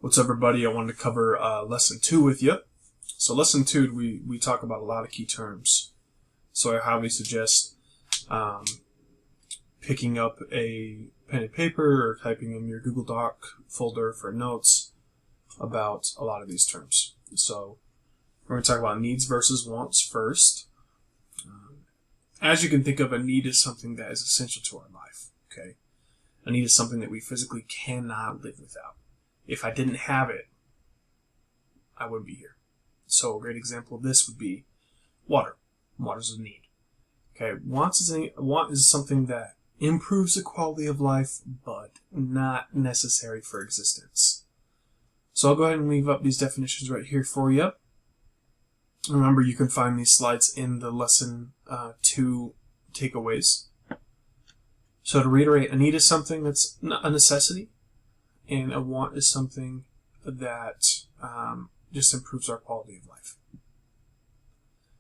What's up, everybody? I wanted to cover lesson 2 with you. So lesson 2, we talk about a lot of key terms. So I highly suggest picking up a pen and paper or typing in your Google Doc folder for notes about a lot of these terms. So we're going to talk about needs versus wants first. As you can think of, a need is something that is essential to our life. Okay, a need is something that we physically cannot live without. If I didn't have it, I wouldn't be here. So a great example of this would be water. Water is a need. Okay, want is something that improves the quality of life, but not necessary for existence. So I'll go ahead and leave up these definitions right here for you. Remember, you can find these slides in the lesson 2 takeaways. So to reiterate, a need is something that's a necessity, and a want is something that just improves our quality of life.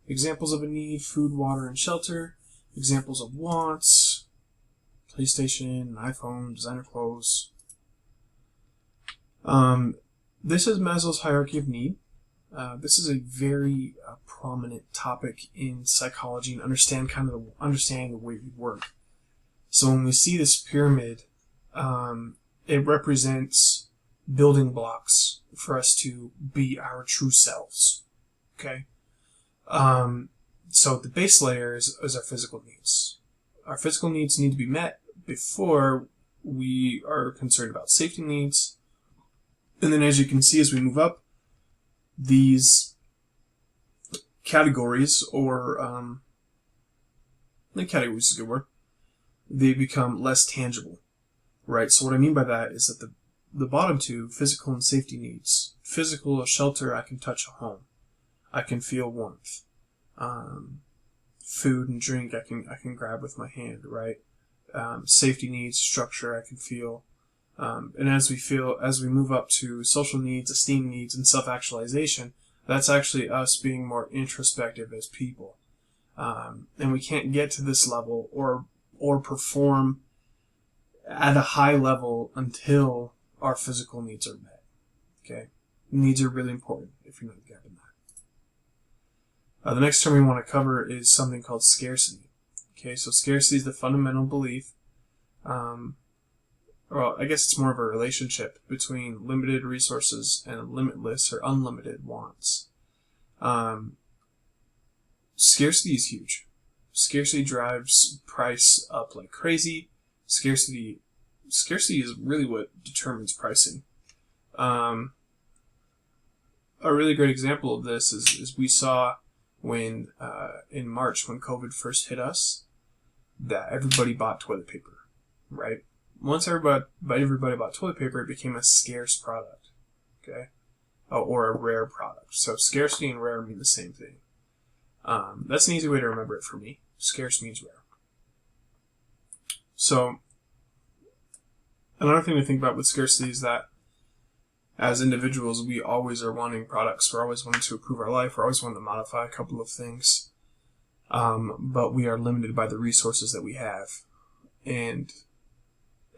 Examples of a need: food, water, and shelter. Examples of wants: PlayStation, iPhone, designer clothes. This is Maslow's hierarchy of need. This is a very prominent topic in psychology and understanding the way we work. So when we see this pyramid, it represents building blocks for us to be our true selves. Okay? So the base layer is our physical needs. Our physical needs need to be met before we are concerned about safety needs. And then, as you can see, as we move up, these categories, or categories is a good word, they become less tangible. Right? So what I mean by that is that the bottom two, physical and safety needs. Physical, a shelter, I can touch a home. I can feel warmth. Food and drink, I can grab with my hand, right? Safety needs, structure, I can feel. And as we move up to social needs, esteem needs, and self-actualization, that's actually us being more introspective as people. And we can't get to this level or perform at a high level until our physical needs are met. Okay? Needs are really important if you're not getting that. The next term we want to cover is something called scarcity. Okay, so scarcity is the fundamental belief, well, I guess it's more of a relationship between limited resources and limitless or unlimited wants. Scarcity is huge. Scarcity drives price up like crazy. Scarcity is really what determines pricing. A really great example of this is we saw when in March, when COVID first hit us, that everybody bought toilet paper, right? Once everybody bought toilet paper, it became a scarce product, okay, or a rare product. So scarcity and rare mean the same thing. That's an easy way to remember it for me. Scarce means rare. So another thing to think about with scarcity is that as individuals, we always are wanting products. We're always wanting to improve our life. We're always wanting to modify a couple of things. But we are limited by the resources that we have. And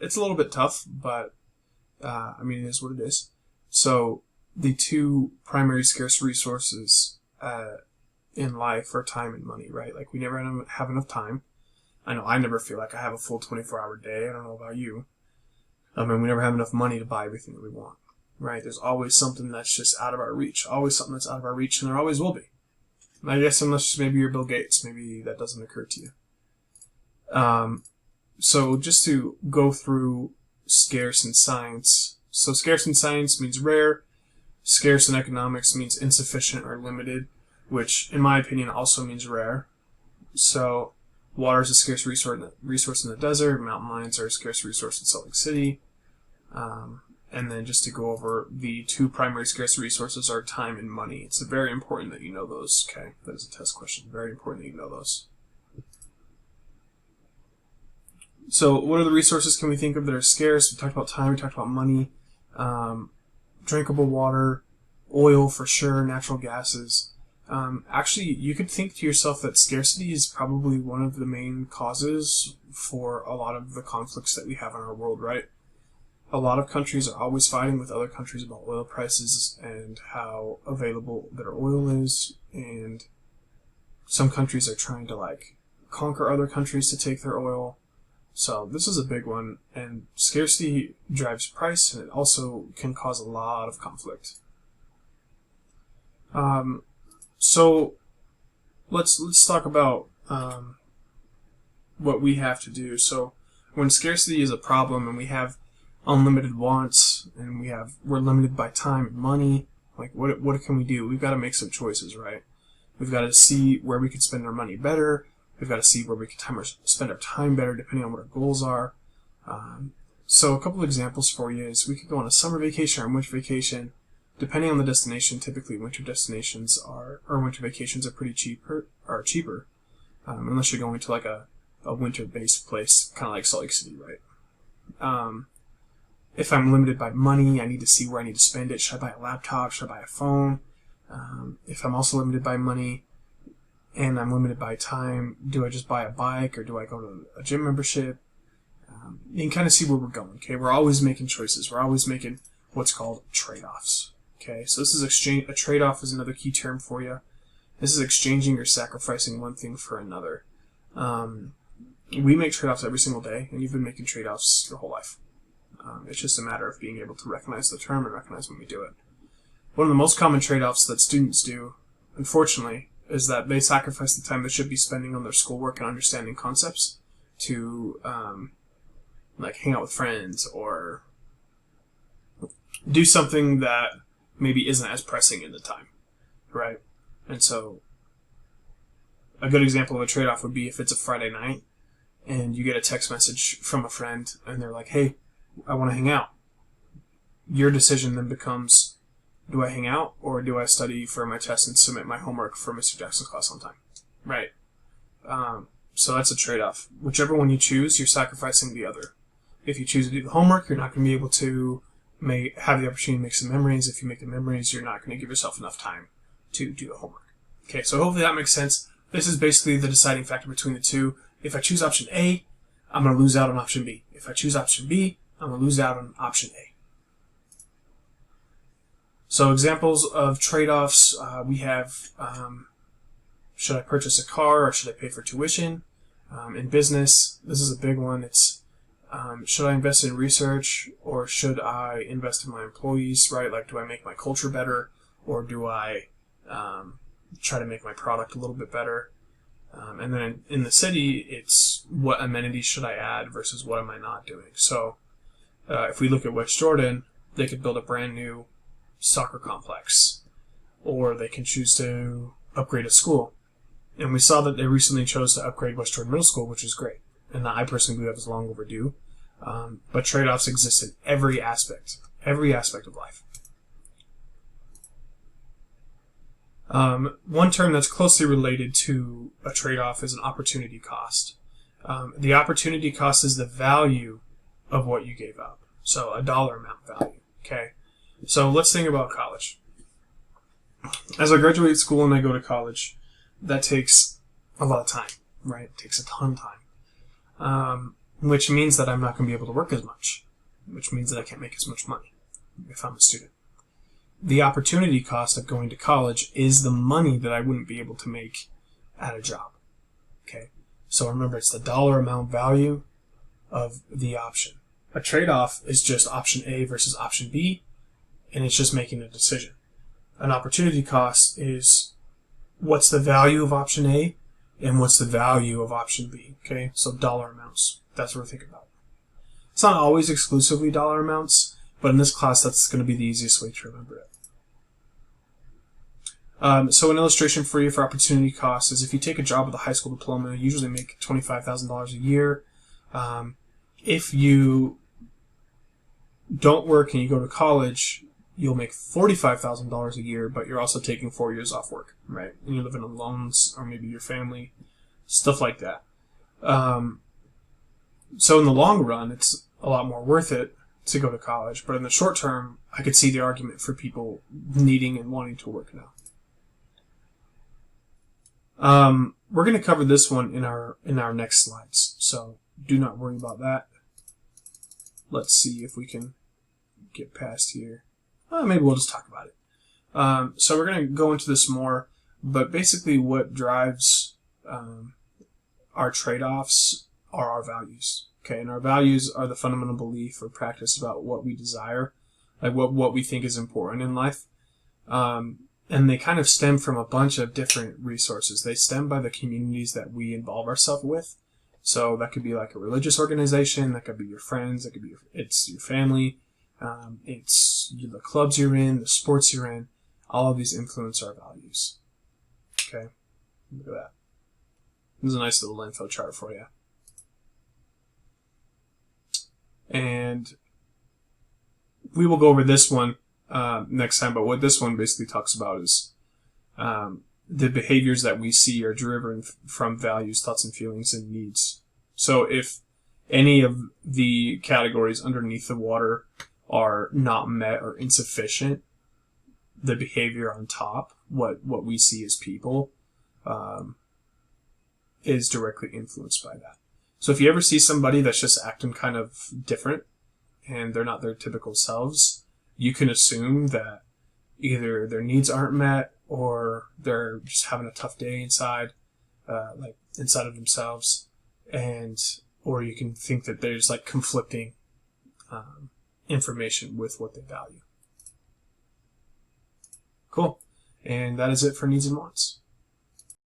it's a little bit tough, but it is what it is. So the two primary scarce resources in life are time and money, right? Like, we never have enough time. I know I never feel like I have a full 24-hour day. I don't know about you. We never have enough money to buy everything that we want. Right, there's always something that's just out of our reach. Always something that's out of our reach, and there always will be. And I guess unless maybe you're Bill Gates, maybe that doesn't occur to you. So just to go through scarce in science. So scarce in science means rare. Scarce in economics means insufficient or limited, which in my opinion also means rare. So water is a scarce resource in the desert. Mountain lions are a scarce resource in Salt Lake City. And then just to go over the two primary scarce resources are time and money. It's very important that you know those. Okay, that is a test question. Very important that you know those. So what other resources can we think of that are scarce? We talked about time. We talked about money. Drinkable water, oil for sure, natural gases. Actually, you could think to yourself that scarcity is probably one of the main causes for a lot of the conflicts that we have in our world, right? a lot of countries are always fighting with other countries about oil prices and how available their oil is, and some countries are trying to like conquer other countries to take their oil. So this is a big one, and scarcity drives price, and it also can cause a lot of conflict. So let's talk about what we have to do. So when scarcity is a problem and we have unlimited wants and we're limited by time and money, like what can we do? We've got to make some choices, right? We've got to see where we could spend our money better. We've got to see where we can spend our time better depending on what our goals are. So a couple of examples for you is we could go on a summer vacation or a winter vacation. Depending on the destination, typically winter vacations are pretty cheaper, unless you're going to like a winter-based place, kind of like Salt Lake City, right? If I'm limited by money, I need to see where I need to spend it. Should I buy a laptop? Should I buy a phone? If I'm also limited by money and I'm limited by time, do I just buy a bike or do I go to a gym membership? You can kind of see where we're going, okay? We're always making choices. We're always making what's called trade-offs, okay? So this is a trade-off is another key term for you. This is exchanging or sacrificing one thing for another. We make trade-offs every single day, and you've been making trade-offs your whole life. It's just a matter of being able to recognize the term and recognize when we do it. One of the most common trade-offs that students do, unfortunately, is that they sacrifice the time they should be spending on their schoolwork and understanding concepts to like hang out with friends or do something that maybe isn't as pressing in the time, right? And so a good example of a trade-off would be if it's a Friday night and you get a text message from a friend and they're like, hey, I want to hang out. Your decision then becomes, do I hang out or do I study for my test and submit my homework for Mr. Jackson's class on time? Right. So that's a trade-off. Whichever one you choose, you're sacrificing the other. If you choose to do the homework, you're not going to be able to have the opportunity to make some memories. If you make the memories, you're not going to give yourself enough time to do the homework. Okay, so hopefully that makes sense. This is basically the deciding factor between the two. If I choose option A, I'm going to lose out on option B. If I choose option B, I'm going to lose out on option A. So examples of trade-offs, we have, should I purchase a car or should I pay for tuition? In business, this is a big one. It's, should I invest in research or should I invest in my employees, right? Like, do I make my culture better or do I try to make my product a little bit better? And then in the city, it's what amenities should I add versus what am I not doing? So if we look at West Jordan, they could build a brand new soccer complex, or they can choose to upgrade a school. And we saw that they recently chose to upgrade West Jordan Middle School, which is great. And I personally believe that was long overdue. But trade-offs exist in every aspect of life. One term that's closely related to a trade-off is an opportunity cost. The opportunity cost is the value of what you gave up. So a dollar amount value, okay? So let's think about college. As I graduate school and I go to college, that takes a lot of time, right? It takes a ton of time. Which means that I'm not going to be able to work as much, which means that I can't make as much money if I'm a student. The opportunity cost of going to college is the money that I wouldn't be able to make at a job. Okay? So remember, it's the dollar amount value of the option. A trade-off is just option A versus option B, and it's just making a decision. An opportunity cost is what's the value of option A and what's the value of option B. Okay? So dollar amounts. That's what we're thinking about. It's not always exclusively dollar amounts, but in this class, that's going to be the easiest way to remember it. So an illustration for you for opportunity cost is if you take a job with a high school diploma, you usually make $25,000 a year. If you don't work and you go to college, you'll make $45,000 a year, but you're also taking 4 years off work, right? And you're living on loans, or maybe your family, stuff like that. So in the long run, it's a lot more worth it to go to college. But in the short term, I could see the argument for people needing and wanting to work now. We're going to cover this one in our next slides, so do not worry about that. Let's see if we can get past here. Maybe we'll just talk about it. So we're going to go into this more, but basically what drives our trade-offs are our values. Okay, and our values are the fundamental belief or practice about what we desire, like what we think is important in life. And they kind of stem from a bunch of different resources. They stem by the communities that we involve ourselves with. So that could be like a religious organization, that could be your friends, that could be it's your family, it's the clubs you're in, the sports you're in. All of these influence our values. Okay, look at that. This is a nice little info chart for you. And we will go over this one next time, but what this one basically talks about is the behaviors that we see are driven from values, thoughts, and feelings and needs. So if any of the categories underneath the water are not met or insufficient, the behavior on top, what we see as people, is directly influenced by that. So if you ever see somebody that's just acting kind of different and they're not their typical selves, you can assume that either their needs aren't met or they're just having a tough day inside, like inside of themselves, or you can think that there's like conflicting information with what they value. Cool. And that is it for needs and wants.